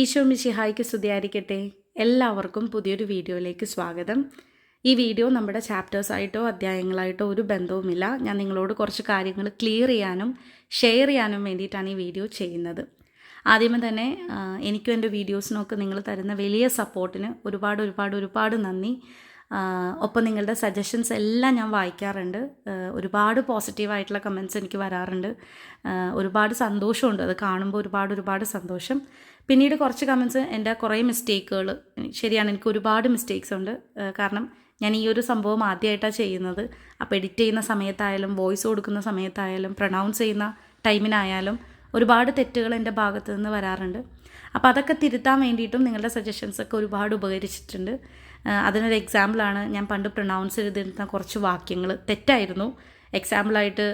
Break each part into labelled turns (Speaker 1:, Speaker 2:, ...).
Speaker 1: ഈശോ മിശിഹായ്ക്ക് സ്തുതിയായിരിക്കട്ടെ. എല്ലാവർക്കും പുതിയൊരു വീഡിയോയിലേക്ക് സ്വാഗതം. ഈ വീഡിയോ നമ്മുടെ ചാപ്റ്റേഴ്സായിട്ടോ അധ്യായങ്ങളായിട്ടോ ഒരു ബന്ധവുമില്ല. ഞാൻ നിങ്ങളോട് കുറച്ച് കാര്യങ്ങൾ ക്ലിയർ ചെയ്യാനും ഷെയർ ചെയ്യാനും വേണ്ടിയിട്ടാണ് ഈ വീഡിയോ ചെയ്യുന്നത്. ആദ്യമേ തന്നെ എനിക്കും എൻ്റെ വീഡിയോസിനൊക്കെ നിങ്ങൾ തരുന്ന വലിയ സപ്പോർട്ടിന് ഒരുപാട് നന്ദി. ഒപ്പം നിങ്ങളുടെ സജഷൻസ് എല്ലാം ഞാൻ വായിക്കാറുണ്ട്. ഒരുപാട് പോസിറ്റീവായിട്ടുള്ള കമൻറ്റ്സ് എനിക്ക് വരാറുണ്ട്. ഒരുപാട് സന്തോഷമുണ്ട് അത് കാണുമ്പോൾ. ഒരുപാട് സന്തോഷം. പിന്നീട് കുറച്ച് കമൻറ്റ്സ് എൻ്റെ കുറേ മിസ്റ്റേക്കുകൾ, ശരിയാണ്, എനിക്ക് ഒരുപാട് മിസ്റ്റേക്സ് ഉണ്ട്. കാരണം ഞാൻ ഈ ഒരു സംഭവം ആദ്യമായിട്ടാണ് ചെയ്യുന്നത്. അപ്പോൾ എഡിറ്റ് ചെയ്യുന്ന സമയത്തായാലും വോയിസ് കൊടുക്കുന്ന സമയത്തായാലും പ്രൊനൗൺസ് ചെയ്യുന്ന ടൈമിനായാലും ഒരുപാട് തെറ്റുകൾ എൻ്റെ ഭാഗത്തു നിന്ന് വരാറുണ്ട്. അപ്പോൾ അതൊക്കെ തിരുത്താൻ വേണ്ടിയിട്ടും നിങ്ങളുടെ സജഷൻസൊക്കെ ഒരുപാട് ഉപകരിച്ചിട്ടുണ്ട്. അതിനൊരു എക്സാമ്പിളാണ് ഞാൻ പണ്ട് പ്രൊനൗൺസ് ചെയ്തിരുന്ന കുറച്ച് വാക്യങ്ങൾ തെറ്റായിരുന്നു. എക്സാമ്പിളായിട്ട്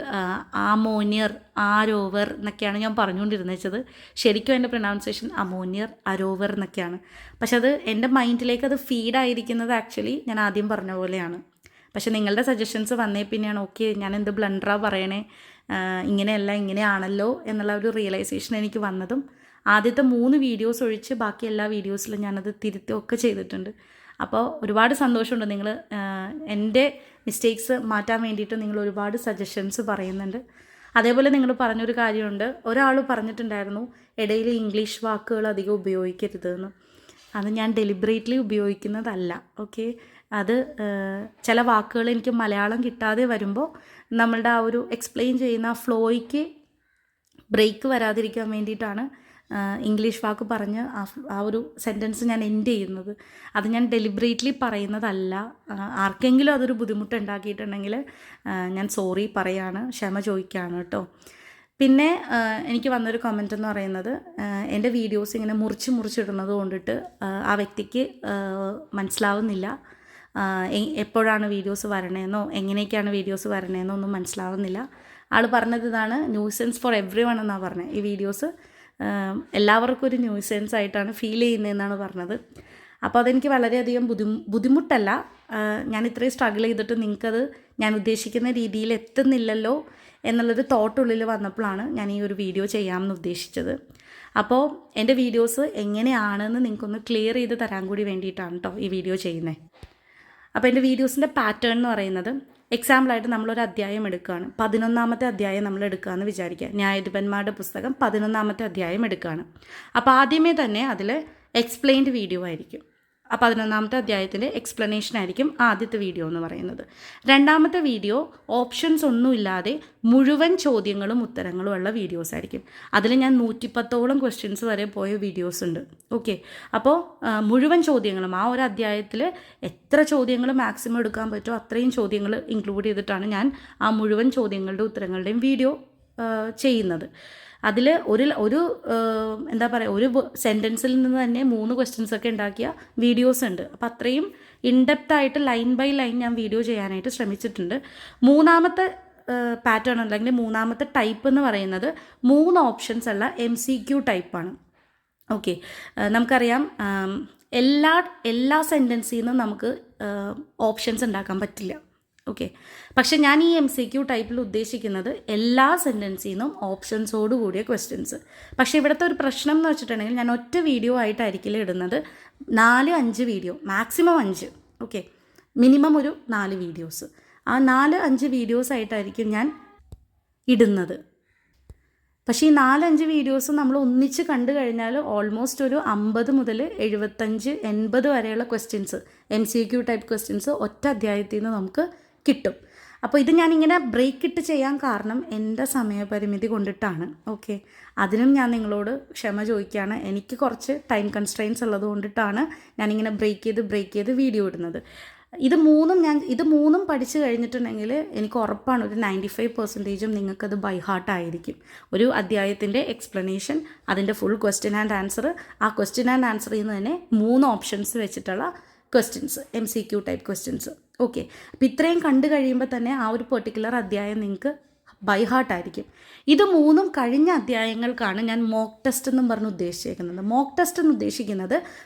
Speaker 1: അമോനിയർ, ആരോവർ എന്നൊക്കെയാണ് ഞാൻ പറഞ്ഞുകൊണ്ടിരുന്നത്. ശരിക്കും എൻ്റെ പ്രൊനൗൺസിയേഷൻ അമോനിയർ, അരോവർ എന്നൊക്കെയാണ്. പക്ഷെ അത് എൻ്റെ മൈൻഡിലേക്ക് അത് ഫീഡായിരിക്കുന്നത് ആക്ച്വലി ഞാൻ ആദ്യം പറഞ്ഞ പോലെയാണ്. പക്ഷെ നിങ്ങളുടെ സജഷൻസ് വന്നേ പിന്നെയാണ് ഓക്കെ ഞാൻ എന്ത് ബ്ലണ്ടറാ പറയണേ, ഇങ്ങനെയല്ല ഇങ്ങനെയാണല്ലോ എന്നുള്ള ഒരു റിയലൈസേഷൻ എനിക്ക് വന്നതും. ആദ്യത്തെ 3 വീഡിയോസ് ഒഴിച്ച് ബാക്കി എല്ലാ വീഡിയോസിലും ഞാനത് തിരുത്തുകയൊക്കെ ചെയ്തിട്ടുണ്ട്. അപ്പോൾ ഒരുപാട് സന്തോഷമുണ്ട്. നിങ്ങൾ എൻ്റെ മിസ്റ്റേക്സ് മാറ്റാൻ വേണ്ടിയിട്ട് നിങ്ങൾ ഒരുപാട് സജഷൻസ് പറയുന്നുണ്ട്. അതേപോലെ നിങ്ങൾ പറഞ്ഞൊരു കാര്യമുണ്ട്, ഒരാൾ പറഞ്ഞിട്ടുണ്ടായിരുന്നു ഇടയിൽ ഇംഗ്ലീഷ് വാക്കുകൾ അധികം ഉപയോഗിക്കരുതെന്ന്. അത് ഞാൻ ഡെലിബറേറ്റ്ലി ഉപയോഗിക്കുന്നതല്ല. ഓക്കെ, അത് ചില വാക്കുകൾ എനിക്ക് മലയാളം കിട്ടാതെ വരുമ്പോൾ നമ്മളുടെ ആ ഒരു എക്സ്പ്ലെയിൻ ചെയ്യുന്ന ഫ്ലോയ്ക്ക് ബ്രേക്ക് വരാതിരിക്കാൻ വേണ്ടിയിട്ടാണ് ഇംഗ്ലീഷ് വാക്ക് പറഞ്ഞ് ആ ഒരു സെൻറ്റൻസ് ഞാൻ എൻഡ് ചെയ്യുന്നത്. അത് ഞാൻ ഡെലിബറേറ്റ്ലി പറയുന്നതല്ല. ആർക്കെങ്കിലും അതൊരു ബുദ്ധിമുട്ടുണ്ടാക്കിയിട്ടുണ്ടെങ്കിൽ ഞാൻ സോറി പറയാണ്, ക്ഷമ ചോദിക്കുകയാണ് കേട്ടോ. പിന്നെ എനിക്ക് വന്നൊരു കമൻ്റ് എന്ന് പറയുന്നത്, എൻ്റെ വീഡിയോസ് ഇങ്ങനെ മുറിച്ചിടുന്നത് കൊണ്ടിട്ട് ആ വ്യക്തിക്ക് മനസ്സിലാവുന്നില്ല എപ്പോഴാണ് വീഡിയോസ് വരണേന്നോ എങ്ങനെയൊക്കെയാണ് വീഡിയോസ് വരണേന്നോ ഒന്നും മനസ്സിലാവുന്നില്ല. ആൾ പറഞ്ഞത് ഇതാണ്, ന്യൂസൻസ് ഫോർ എവ്രി വൺ എന്നാണ് പറഞ്ഞത്. ഈ വീഡിയോസ് എല്ലാവർക്കും ഒരു ന്യൂസൻസ് ആയിട്ടാണ് ഫീൽ ചെയ്യുന്നതെന്നാണ് പറഞ്ഞത്. അപ്പോൾ അതെനിക്ക് വളരെയധികം ബുദ്ധിമുട്ടല്ല. ഞാൻ ഇത്രയും സ്ട്രഗിൾ ചെയ്തിട്ട് നിങ്ങൾക്കത് ഞാൻ ഉദ്ദേശിക്കുന്ന രീതിയിൽ എത്തുന്നില്ലല്ലോ എന്നുള്ളൊരു തോട്ടുള്ളിൽ വന്നപ്പോഴാണ് ഞാൻ ഈ ഒരു വീഡിയോ ചെയ്യാമെന്ന് ഉദ്ദേശിച്ചത്. അപ്പോൾ എൻ്റെ വീഡിയോസ് എങ്ങനെയാണെന്ന് നിങ്ങൾക്കൊന്ന് ക്ലിയർ ചെയ്ത് തരാൻ കൂടി വേണ്ടിയിട്ടാണ് കേട്ടോ ഈ വീഡിയോ ചെയ്യുന്നത്. അപ്പോൾ എൻ്റെ വീഡിയോസിൻ്റെ പാറ്റേൺ എന്ന് പറയുന്നത്, എക്സാമ്പിളായിട്ട് നമ്മളൊരു അധ്യായം എടുക്കുകയാണ്, 11ാമത്തെ അധ്യായം നമ്മൾ എടുക്കുകയെന്ന് വിചാരിക്കുക. ന്യായാധിപന്മാരുടെ പുസ്തകം 11ാമത്തെ അധ്യായം എടുക്കുകയാണ്. അപ്പോൾ ആദ്യമേ തന്നെ അതിൽ എക്സ്പ്ലെയിൻഡ് വീഡിയോ ആയിരിക്കും. ആ 11ാമത്തെ അധ്യായത്തിൻ്റെ എക്സ്പ്ലനേഷൻ ആയിരിക്കും ആദ്യത്തെ വീഡിയോ എന്ന് പറയുന്നത്. രണ്ടാമത്തെ വീഡിയോ ഓപ്ഷൻസ് ഒന്നുമില്ലാതെ മുഴുവൻ ചോദ്യങ്ങളും ഉത്തരങ്ങളും ഉള്ള വീഡിയോസ് ആയിരിക്കും. അതിൽ ഞാൻ 110ഓളം ക്വസ്റ്റ്യൻസ് വരെ പോയ വീഡിയോസ് ഉണ്ട്. ഓക്കെ, അപ്പോൾ മുഴുവൻ ചോദ്യങ്ങളും ആ ഒരു അധ്യായത്തിൽ എത്ര ചോദ്യങ്ങൾ മാക്സിമം എടുക്കാൻ പറ്റുമോ അത്രയും ചോദ്യങ്ങൾ ഇൻക്ലൂഡ് ചെയ്തിട്ടാണ് ഞാൻ ആ മുഴുവൻ ചോദ്യങ്ങളുടെ ഉത്തരങ്ങളുടെയും വീഡിയോ ചെയ്യുന്നത്. അതിൽ ഒരു എന്താ പറയുക, ഒരു സെൻറ്റൻസിൽ നിന്ന് തന്നെ 3 ക്വസ്റ്റ്യൻസ് ഒക്കെ ഉണ്ടാക്കിയ വീഡിയോസ് ഉണ്ട്. അപ്പോൾ അത്രയും ഇൻഡെപ്തായിട്ട് ലൈൻ ബൈ ലൈൻ ഞാൻ വീഡിയോ ചെയ്യാനായിട്ട് ശ്രമിച്ചിട്ടുണ്ട്. മൂന്നാമത്തെ പാറ്റേൺ അല്ലെങ്കിൽ മൂന്നാമത്തെ ടൈപ്പ് എന്ന് പറയുന്നത് 3 ഓപ്ഷൻസ് ഉള്ള MCQ ടൈപ്പാണ്. ഓക്കെ, നമുക്കറിയാം എല്ലാ സെൻറ്റൻസിൽ നിന്നും നമുക്ക് ഓപ്ഷൻസ് ഉണ്ടാക്കാൻ പറ്റില്ല. ഓക്കെ, പക്ഷെ ഞാൻ ഈ MCQ ടൈപ്പിൽ ഉദ്ദേശിക്കുന്നത് എല്ലാ സെൻറ്റൻസിൽ നിന്നും ഓപ്ഷൻസോട് കൂടിയ ക്വസ്റ്റ്യൻസ്. പക്ഷേ ഇവിടുത്തെ ഒരു പ്രശ്നം എന്ന് വെച്ചിട്ടുണ്ടെങ്കിൽ ഞാൻ ഒറ്റ വീഡിയോ ആയിട്ടായിരിക്കില്ല ഇടുന്നത്. 4-5 വീഡിയോ, മാക്സിമം 5, ഓക്കെ, മിനിമം ഒരു 4 വീഡിയോസ്. ആ 4-5 വീഡിയോസ് ആയിട്ടായിരിക്കും ഞാൻ ഇടുന്നത്. പക്ഷേ ഈ 4-5 വീഡിയോസ് നമ്മൾ ഒന്നിച്ച് കണ്ടു കഴിഞ്ഞാൽ ഓൾമോസ്റ്റ് ഒരു 50 മുതൽ 75-80 വരെയുള്ള ക്വസ്റ്റ്യൻസ്, MCQ ടൈപ്പ് ക്വസ്റ്റ്യൻസ് ഒറ്റ അധ്യായത്തിൽ നിന്ന് നമുക്ക് കിട്ടും. അപ്പോൾ ഇത് ഞാനിങ്ങനെ ബ്രേക്ക് ഇട്ട് ചെയ്യാൻ കാരണം എൻ്റെ സമയപരിമിതി കൊണ്ടിട്ടാണ്. ഓക്കെ, അതിനും ഞാൻ നിങ്ങളോട് ക്ഷമ ചോദിക്കുകയാണ്. എനിക്ക് കുറച്ച് ടൈം കൺസ്ട്രെയിൻസ് ഉള്ളത് കൊണ്ടിട്ടാണ് ഞാനിങ്ങനെ ബ്രേക്ക് ചെയ്ത് വീഡിയോ ഇടുന്നത്. ഇത് മൂന്നും പഠിച്ചു കഴിഞ്ഞിട്ടുണ്ടെങ്കിൽ എനിക്ക് ഉറപ്പാണ് ഒരു 95% നിങ്ങൾക്കത് ബൈ ഹാർട്ടായിരിക്കും. ഒരു അധ്യായത്തിൻ്റെ എക്സ്പ്ലനേഷൻ, അതിൻ്റെ ഫുൾ ക്വസ്റ്റ്യൻ ആൻഡ് ആൻസർ, ആ ക്വസ്റ്റ്യൻ ആൻഡ് ആൻസറിൽ നിന്ന് തന്നെ 3 ഓപ്ഷൻസ് വെച്ചിട്ടുള്ള questions, MCQ type questions. Okay, അപ്പോൾ ഇത്രയും കണ്ടു കഴിയുമ്പോൾ തന്നെ ആ ഒരു പെർട്ടിക്കുലർ അധ്യായം നിങ്ങൾക്ക് ബൈ ഹാർട്ടായിരിക്കും. ഇത് 3ഉം കഴിഞ്ഞ അധ്യായങ്ങൾക്കാണ് ഞാൻ മോക്ക് ടെസ്റ്റ് എന്നും പറഞ്ഞ് ഉദ്ദേശിച്ചിരിക്കുന്നത്. മോക്ക് ടെസ്റ്റ് എന്ന് ഉദ്ദേശിക്കുന്നത്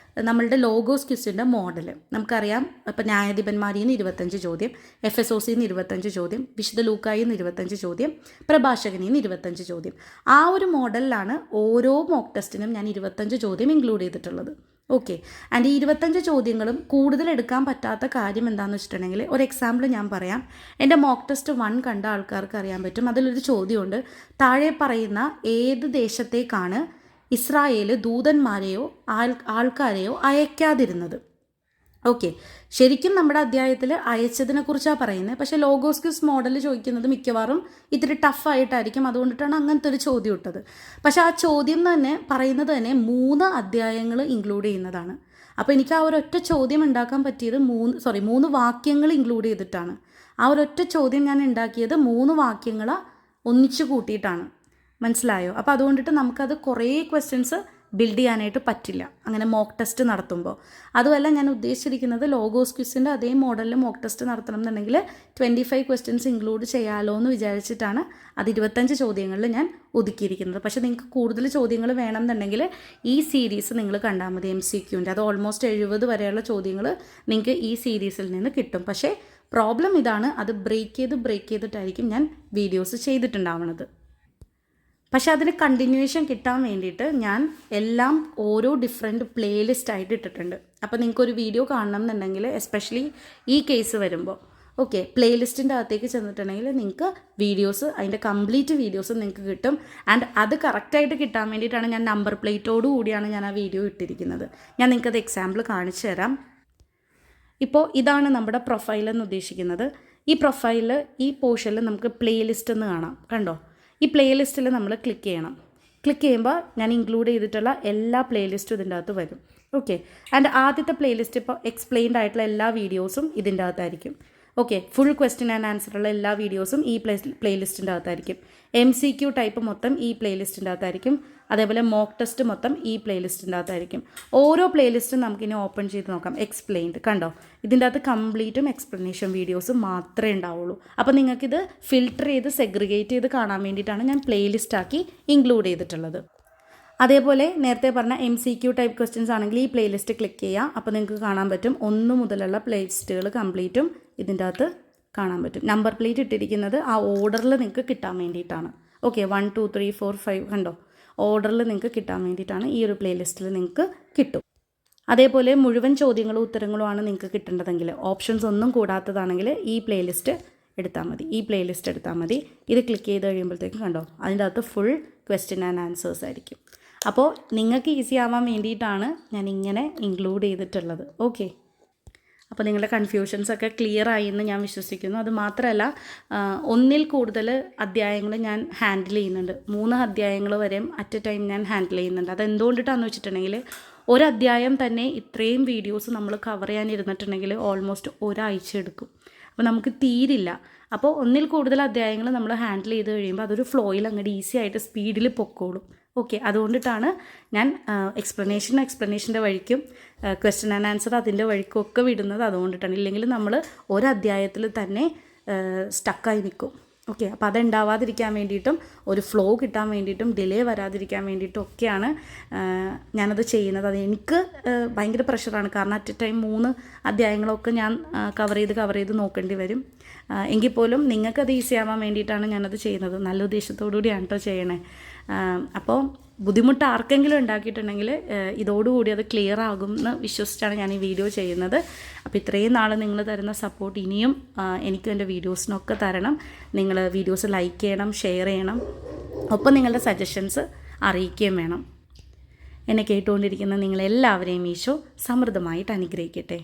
Speaker 1: നമ്മളുടെ ലോഗോസ് ക്വിസിൻ്റെ മോഡൽ. നമുക്കറിയാം, ഇപ്പോൾ ന്യായാധിപന്മാരിൽ നിന്ന് 25 ചോദ്യം, FSOCയിൽ നിന്ന് 25 ചോദ്യം, വിശുദ്ധ ലൂക്കായിൽ നിന്ന് 25 ചോദ്യം, പ്രഭാഷകനിൽ നിന്ന് 25 ചോദ്യം. ആ ഒരു മോഡലിലാണ് ഓരോ മോക്ക് ടെസ്റ്റിനും ഞാൻ 25 ചോദ്യം ഇൻക്ലൂഡ് ചെയ്തിട്ടുള്ളത്. ഓക്കെ. ആൻഡ് ഈ 25 ചോദ്യങ്ങളും കൂടുതൽ എടുക്കാൻ പറ്റാത്ത കാര്യം എന്താണെന്ന് വെച്ചിട്ടുണ്ടെങ്കിൽ, ഒരു എക്സാമ്പിൾ ഞാൻ പറയാം. എൻ്റെ മോക്ക് ടെസ്റ്റ് 1 കണ്ട ആൾക്കാർക്ക് അറിയാൻ പറ്റും. അതിലൊരു ചോദ്യമുണ്ട്, താഴെ പറയുന്ന ഏത് ദേശത്തേക്കാണ് ഇസ്രായേൽ ദൂതന്മാരെയോ ആൾക്കാരെയോ അയക്കാതിരുന്നത്? ഓക്കെ, ശരിക്കും നമ്മുടെ അധ്യായത്തിൽ അയച്ചതിനെ കുറിച്ചാണ് പറയുന്നത്. പക്ഷേ ലോഗോസ് ക്വിസ് മോഡൽ ചോദിക്കുന്നത് മിക്കവാറും ഇത്തിരി ടഫായിട്ടായിരിക്കും. അതുകൊണ്ടിട്ടാണ് അങ്ങനത്തെ ഒരു ചോദ്യം ഇട്ടത്. പക്ഷേ ആ ചോദ്യം തന്നെ പറയുന്നത് തന്നെ 3 അധ്യായങ്ങൾ ഇൻക്ലൂഡ് ചെയ്യുന്നതാണ്. അപ്പോൾ എനിക്ക് ആ ഒരൊറ്റ ചോദ്യം ഉണ്ടാക്കാൻ പറ്റിയത് 3 വാക്യങ്ങൾ ഇൻക്ലൂഡ് ചെയ്തിട്ടാണ്. ആ ഒരൊറ്റ ചോദ്യം ഞാൻ ഉണ്ടാക്കിയത് 3 വാക്യങ്ങൾ ഒന്നിച്ചു കൂട്ടിയിട്ടാണ്. മനസ്സിലായോ? അപ്പോൾ അതുകൊണ്ടിട്ട് നമുക്കത് കുറേ ക്വസ്റ്റ്യൻസ് ബിൽഡ് ചെയ്യാനായിട്ട് പറ്റില്ല അങ്ങനെ മോക്ക് ടെസ്റ്റ് നടത്തുമ്പോൾ. അതുമല്ല, ഞാൻ ഉദ്ദേശിച്ചിരിക്കുന്നത് ലോഗോസ് ക്വിസിൻ്റെ അതേ മോഡലിൽ മോക്ക് ടെസ്റ്റ് നടത്തണം എന്നുണ്ടെങ്കിൽ 25 ക്വസ്റ്റ്യൻസ് ഇൻക്ലൂഡ് ചെയ്യാമല്ലോ എന്ന് വിചാരിച്ചിട്ടാണ് അത് 25 ചോദ്യങ്ങളിൽ ഞാൻ ഒതുക്കിയിരിക്കുന്നത്. പക്ഷേ നിങ്ങൾക്ക് കൂടുതൽ ചോദ്യങ്ങൾ വേണമെന്നുണ്ടെങ്കിൽ ഈ സീരീസ് നിങ്ങൾ കണ്ടാൽ മതി. MCQൻ്റെ അത് ഓൾമോസ്റ്റ് 70 വരെയുള്ള ചോദ്യങ്ങൾ നിങ്ങൾക്ക് ഈ സീരീസിൽ നിന്ന് കിട്ടും. പക്ഷേ പ്രോബ്ലം ഇതാണ്, അത് ബ്രേക്ക് ചെയ്തിട്ടായിരിക്കും ഞാൻ വീഡിയോസ് ചെയ്തിട്ടുണ്ടാവുന്നത്. പക്ഷെ അതിന് കണ്ടിന്യൂവേഷൻ കിട്ടാൻ വേണ്ടിയിട്ട് ഞാൻ എല്ലാം ഓരോ ഡിഫറെൻറ്റ് പ്ലേലിസ്റ്റ് ആയിട്ട് ഇട്ടിട്ടുണ്ട്. അപ്പോൾ നിങ്ങൾക്കൊരു വീഡിയോ കാണണം എന്നുണ്ടെങ്കിൽ, എസ്പെഷ്യലി ഈ കേസ് വരുമ്പോൾ, ഓക്കെ, പ്ലേലിസ്റ്റിൻ്റെ അകത്തേക്ക് ചെന്നിട്ടുണ്ടെങ്കിൽ നിങ്ങൾക്ക് വീഡിയോസ്, അതിൻ്റെ കംപ്ലീറ്റ് വീഡിയോസ് നിങ്ങൾക്ക് കിട്ടും. ആൻഡ് അത് കറക്റ്റായിട്ട് കിട്ടാൻ വേണ്ടിയിട്ടാണ് ഞാൻ നമ്പർ പ്ലേറ്റോടു കൂടിയാണ് ഞാൻ ആ വീഡിയോ ഇട്ടിരിക്കുന്നത്. ഞാൻ നിങ്ങൾക്കത് എക്സാമ്പിൾ കാണിച്ചു തരാം. ഇപ്പോൾ ഇതാണ് നമ്മുടെ പ്രൊഫൈൽ എന്ന് ഉദ്ദേശിക്കുന്നത്. ഈ പ്രൊഫൈലിൽ ഈ പോർഷനിൽ നമുക്ക് പ്ലേലിസ്റ്റ് എന്ന് കാണാം. കണ്ടോ? ഈ പ്ലേലിസ്റ്റിൽ നമ്മൾ ക്ലിക്ക് ചെയ്യണം. ക്ലിക്ക് ചെയ്യുമ്പോൾ ഞാൻ ഇൻക്ലൂഡ് ചെയ്തിട്ടുള്ള എല്ലാ പ്ലേലിസ്റ്റും ഇതിൻ്റെ അകത്ത് വരും. ഓക്കെ. ആൻഡ് ആദ്യത്തെ പ്ലേലിസ്റ്റ് ഇപ്പോൾ എക്സ്പ്ലെയിൻഡ് ആയിട്ടുള്ള എല്ലാ വീഡിയോസും ഇതിൻ്റെ അകത്തായിരിക്കും. ഓക്കെ, ഫുൾ ക്വസ്റ്റ്യൻ ആൻഡ് ആൻസറുള്ള എല്ലാ വീഡിയോസും ഈ പ്ലേലിസ്റ്റിൻ്റെ അകത്തായിരിക്കും. MCQ ടൈപ്പ് മൊത്തം ഈ പ്ലേലിസ്റ്റിൻ്റെ അകത്തായിരിക്കും. അതേപോലെ മോക്ക് ടെസ്റ്റ് മൊത്തം ഈ പ്ലേലിസ്റ്റിൻ്റെ അകത്തായിരിക്കും. ഓരോ പ്ലേലിസ്റ്റും നമുക്കിനി ഓപ്പൺ ചെയ്ത് നോക്കാം. എക്സ്പ്ലെയിൻഡ് കണ്ടോ? ഇതിൻ്റെ അകത്ത് കംപ്ലീറ്റും എക്സ്പ്ലനേഷൻ വീഡിയോസ് മാത്രമേ ഉണ്ടാവുള്ളൂ. അപ്പോൾ നിങ്ങൾക്കിത് ഫിൽട്ടർ ചെയ്ത് സെഗ്രിഗേറ്റ് ചെയ്ത് കാണാൻ വേണ്ടിയിട്ടാണ് ഞാൻ പ്ലേലിസ്റ്റാക്കി ഇൻക്ലൂഡ് ചെയ്തിട്ടുള്ളത്. അതേപോലെ നേരത്തെ പറഞ്ഞ MCQ ടൈപ്പ് ക്വസ്റ്റ്യൻസ് ആണെങ്കിൽ ഈ പ്ലേലിസ്റ്റ് ക്ലിക്ക് ചെയ്യുക. അപ്പോൾ നിങ്ങൾക്ക് കാണാൻ പറ്റും 1 മുതലുള്ള പ്ലേലിസ്റ്റുകൾ കംപ്ലീറ്റും ഇതിൻ്റെ അകത്ത് കാണാൻ പറ്റും. നമ്പർ പ്ലേറ്റ് ഇട്ടിരിക്കുന്നത് ആ ഓർഡറിൽ നിങ്ങൾക്ക് കിട്ടാൻ വേണ്ടിയിട്ടാണ്. ഓക്കെ, 1 2 3 4 5 കണ്ടോ? ഓർഡറിൽ നിങ്ങൾക്ക് കിട്ടാൻ വേണ്ടിയിട്ടാണ്. ഈ ഒരു പ്ലേലിസ്റ്റിൽ നിങ്ങൾക്ക് കിട്ടും. അതേപോലെ മുഴുവൻ ചോദ്യങ്ങളും ഉത്തരങ്ങളുമാണ് നിങ്ങൾക്ക് കിട്ടേണ്ടതെങ്കിൽ, ഓപ്ഷൻസ് ഒന്നും കൂടാത്തതാണെങ്കിൽ ഈ പ്ലേലിസ്റ്റ് എടുത്താൽ മതി. ഇത് ക്ലിക്ക് ചെയ്ത് കഴിയുമ്പോഴത്തേക്കും കണ്ടോ, അതിൻ്റെ അകത്ത് ഫുൾ ക്വസ്റ്റ്യൻ ആൻഡ് ആൻസേഴ്സ് ആയിരിക്കും. അപ്പോൾ നിങ്ങൾക്ക് ഈസി ആവാൻ വേണ്ടിയിട്ടാണ് ഞാൻ ഇങ്ങനെ ഇൻക്ലൂഡ് ചെയ്തിട്ടുള്ളത്. ഓക്കെ, അപ്പോൾ നിങ്ങളുടെ കൺഫ്യൂഷൻസൊക്കെ ക്ലിയർ ആയി എന്ന് ഞാൻ വിശ്വസിക്കുന്നു. അത് മാത്രമല്ല, 1ൽ കൂടുതൽ അധ്യായങ്ങൾ ഞാൻ ഹാൻഡിൽ ചെയ്യുന്നുണ്ട്. 3 അധ്യായങ്ങൾ വരെയും അറ്റ് എ ടൈം ഞാൻ ഹാൻഡിൽ ചെയ്യുന്നുണ്ട്. അതെന്തുകൊണ്ടിട്ടാണെന്ന് വെച്ചിട്ടുണ്ടെങ്കിൽ, ഒരധ്യായം തന്നെ ഇത്രയും വീഡിയോസ് നമ്മൾ കവർ ചെയ്യാനിരുന്നിട്ടുണ്ടെങ്കിൽ ഓൾമോസ്റ്റ് ഒരാഴ്ച എടുക്കും. അപ്പോൾ നമുക്ക് തീരില്ല. അപ്പോൾ 1ൽ കൂടുതൽ അധ്യായങ്ങൾ നമ്മൾ ഹാൻഡിൽ ചെയ്ത് കഴിയുമ്പോൾ അതൊരു ഫ്ലോയിൽ അങ്ങോട്ട് ഈസി ആയിട്ട് സ്പീഡിൽ പൊക്കോളും. ഓക്കെ, അതുകൊണ്ടിട്ടാണ് ഞാൻ എക്സ്പ്ലനേഷൻ്റെ വഴിക്കും ക്വസ്റ്റ്യൻ ആൻഡ് ആൻസർ അതിൻ്റെ വഴിക്കും ഒക്കെ വിടുന്നത്. അതുകൊണ്ടിട്ടാണ്. ഇല്ലെങ്കിൽ നമ്മൾ ഒരധ്യായത്തിൽ തന്നെ സ്റ്റക്കായി നിൽക്കും. ഓക്കെ, അപ്പോൾ അതുണ്ടാവാതിരിക്കാൻ വേണ്ടിയിട്ടും ഒരു ഫ്ലോ കിട്ടാൻ വേണ്ടിയിട്ടും ഡിലേ വരാതിരിക്കാൻ വേണ്ടിയിട്ടും ഒക്കെയാണ് ഞാനത് ചെയ്യുന്നത്. അത് എനിക്ക് ഭയങ്കര പ്രഷറാണ്. കാരണം അറ്റ് എ ടൈം 3 അധ്യായങ്ങളൊക്കെ ഞാൻ കവർ ചെയ്ത് നോക്കേണ്ടി വരും. എങ്കിൽ പോലും നിങ്ങൾക്കത് ഈസി ആവാൻ വേണ്ടിയിട്ടാണ് ഞാനത് ചെയ്യുന്നത്. നല്ല ഉദ്ദേശത്തോടു കൂടിയാണ് കേട്ടോ ചെയ്യണേ. അപ്പോൾ ബുദ്ധിമുട്ട് ആർക്കെങ്കിലും ഉണ്ടാക്കിയിട്ടുണ്ടെങ്കിൽ ഇതോടുകൂടി അത് ക്ലിയർ ആകും എന്ന് വിശ്വസിച്ചാണ് ഞാൻ ഈ വീഡിയോ ചെയ്യുന്നത്. അപ്പോൾ ഇത്രയും നാൾ നിങ്ങൾ തരുന്ന സപ്പോർട്ട് ഇനിയും എനിക്കും എൻ്റെ വീഡിയോസിനൊക്കെ തരണം. നിങ്ങൾ വീഡിയോസ് ലൈക്ക് ചെയ്യണം, ഷെയർ ചെയ്യണം, ഒപ്പം നിങ്ങളുടെ സജഷൻസ് അറിയിക്കുകയും വേണം. എന്നെ കേട്ടുകൊണ്ടിരിക്കുന്ന നിങ്ങളെല്ലാവരെയും ഈശോ സമൃദ്ധമായിട്ട് അനുഗ്രഹിക്കട്ടെ.